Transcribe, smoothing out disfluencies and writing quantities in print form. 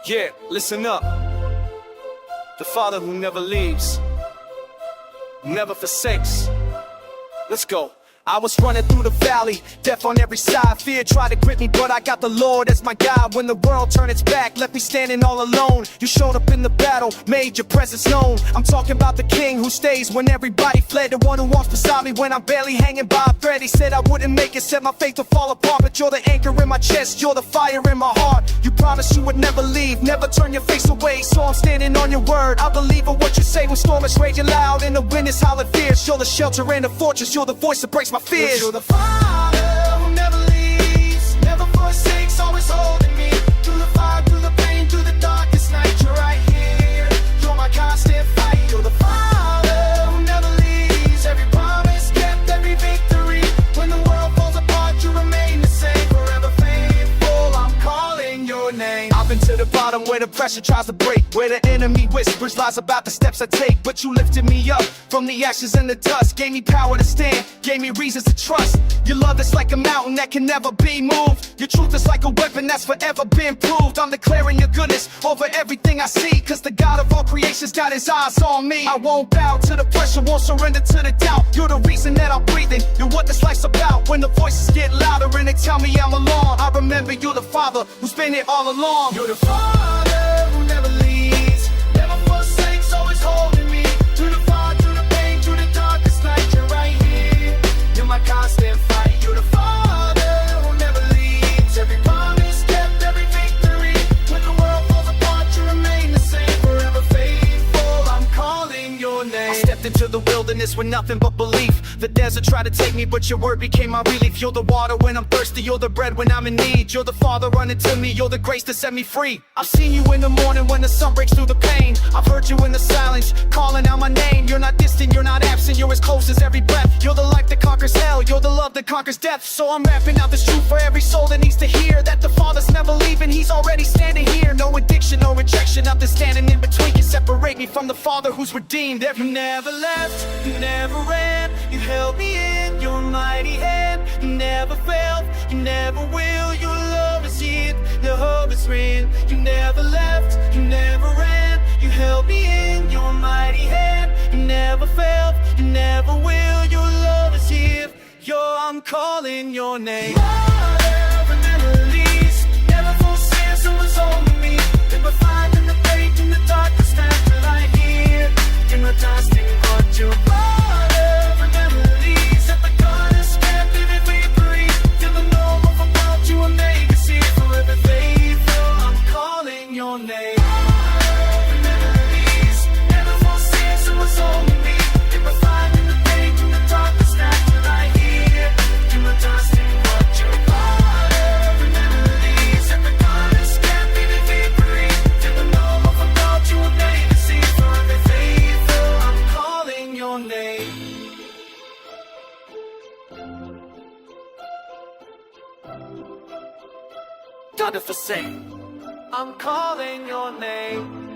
Yeah, listen up. The Father who never leaves, never forsakes. Let's go. I was running through the valley, death on every side. Fear tried to grip me, but I got the Lord as my guide. When the world turned its back, left me standing all alone. You showed up in the battle, made your presence known. I'm talking about the King who stays when everybody fled. The one who walks beside me when I'm barely hanging by a thread. He said I wouldn't make it, said my faith will fall apart. But you're the anchor in my chest, you're the fire in my heart. You promised you would never leave, never turn your face away. So I'm standing on your word, I believe in what you say. When storm is raging loud and the wind is howling fierce, you're the shelter and the fortress, you're the voice that breaks my fears. You're the Father who never leaves, never forsakes, always holding me. Through the fire, through the pain, through the darkest night, you're right here. You're my constant fight. You're the Father who never leaves, every promise kept, every victory. When the world falls apart, you remain the same, forever faithful. I'm calling your name. I've been to the bottom where the pressure tries to break, where the enemy whispers lies about the steps I take. But you lifted me up from the ashes and the dust, gave me power to stand, gave me reasons to trust. Your love is like a mountain that can never be moved. Your truth is like a weapon that's forever been proved. I'm declaring your goodness over everything I see, cause the God of all creation's got his eyes on me. I won't bow to the pressure, won't surrender to the doubt. You're the reason that I'm breathing, you're what this life's about. When the voices get louder and they tell me I'm alone, I remember you're the Father who's been here all along. You're the Father who never leaves, never forsakes, always holding me. Through the fire, through the pain, through the darkest night, you're right here. You're my constant fight. You're the Father who never leaves, every promise kept, every victory. When the world falls apart, you remain the same, forever faithful. I'm calling your name. I stepped into the wilderness with nothing but belief. The desert tried to take me, but your word became my relief. You're the water when I'm thirsty, you're the bread when I'm in need. You're the Father running to me, you're the grace to set me free. I've seen you in the morning when the sun breaks through the pain. I've heard you in the silence, calling out my name. You're not distant, you're not absent, you're as close as every breath. You're the life that conquers hell, you're the love that conquers death. So I'm rapping out this truth for every soul that needs to hear, that the Father's never leaving, he's already standing here. No addiction, no rejection, nothing standing in between can separate me from the Father who's redeemed. You never left, you never ran, you held me in your mighty hand. You never failed, you never will, your love is here, your hope is real. You never left, you never ran, you held me in your mighty hand. You never failed, you never will, your love is here. I'm calling your name. Father never leaves, never forsakes, always holding me. In my fight, in the pain, in the darkest night, you're right here. In my constant heart, you're Father never leaves. At the goddess can't live it victory. Till the noble from God you will make us here, forever faithful. I'm calling your name. Father never leaves, never forsakes, always holding me. In my fight, in the pain, in the darkest night, you're right here. In my constant heart, you're Father never leaves. At the goddess can't live it victory. Till the noble from God you will make us here, forever faithful. I'm calling your name. Never forsake. I'm calling your name.